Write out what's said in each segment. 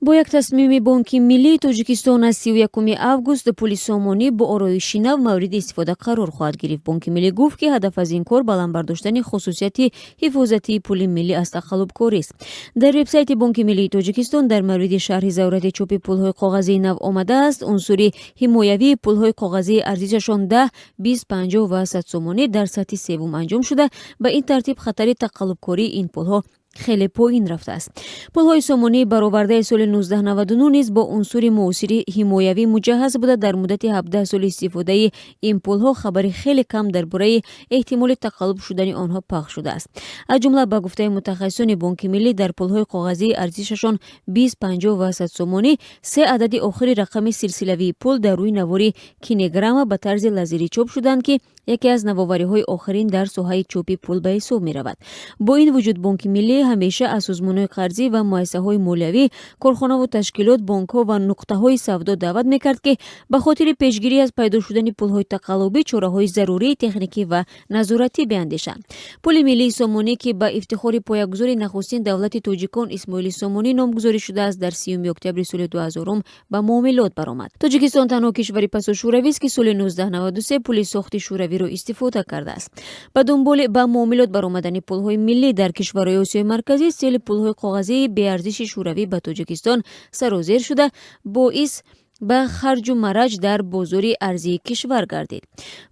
با یک تصمیم بانک ملی تاجیکستان از 31 август پول سامانی با آرایشی نو مورد استفاده قرار خواهد گرفت. بانک ملی گفت که هدف از این کار بلند برداشتن خصوصیت حفاظتی پول ملی از تقلب کاری است. در وبسایت بانک ملی تاجیکستان در مورد شرح ضرورت چاپ پولهای کاغذی نو آمده است. عنصر حمایوی پولهای کاغذی ارزششان 10، 20، 50 و 100 سومانی در سطح سوم انجام شده. به این ترتیب خطر تقلب کاری این پولها خیلی پایین رفته است. پولهای سامانی برآورده سال 1999 نیز با عنصر معاصر حمایوی مجهز بوده. در مدت 17 سال استفاده این پولها خبر خیلی کم درباره احتمال تقلب شدن آنها پخش شده است. از جمله به گفته متخصصان بانک ملی در پولهای کاغذی ارزششان 20، 50 و 100 سومانی 3 عدد آخری رقم سلسله‌ای پول در روی نوار کینگرام به طرز لازری چاپ شدند که یکی از نوآوری‌های آخرین در ساحه چاپ پول به حساب می‌رود. با این وجود بانک ملی همیشه از سازمان‌های قرضی و مؤسسه‌های مالیوی، کارخانه و تشکیلات، بانک‌ها و نقطه‌های سودا دعوت می‌کرد که به خاطر پیشگیری از پیدا شدن پول‌های تقلبی چاره‌های ضروری تکنیکی و نظارتی بیاندیشند. پول ملی سامانی که به افتخار پایه‌گذار نخستین دولت تاجیکان اسماعیل سامانی نامگذاری شده است، در 30 اکتبر سال 2000 به معاملات برآمد. تاجیکستان تنها کشور پس از شوروی است که سال 1993 پول ساخت شوروی را استفاده کرده است. به دنبال به معاملات برآمدن پول‌های ملی در کشورهای آسیای مرکزی، سیل پول‌های کاغذی به ارزش شوروی به تاجیکستان سرازیر شده، باعث به خرج و مرج در بازار ارزی کشور گردید.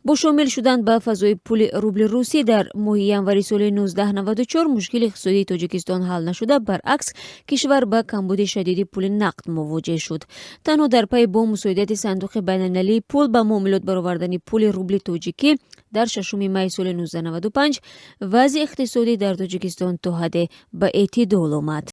با شامل شدن به فضای پول روبل روسی در ماه ینوری سال 1994 مشکل اقتصادی تاجیکستان حل نشده، برعکس کشور به کمبود شدید پول نقد مواجه شد. تنها در پی با مساعدت صندوق بین‌المللی پول به معاملات برآوردن پول روبل تاجیکی در 6 می سال 1995 وضع اقتصادی در تاجیکستان تا حد به اعتدال آمد.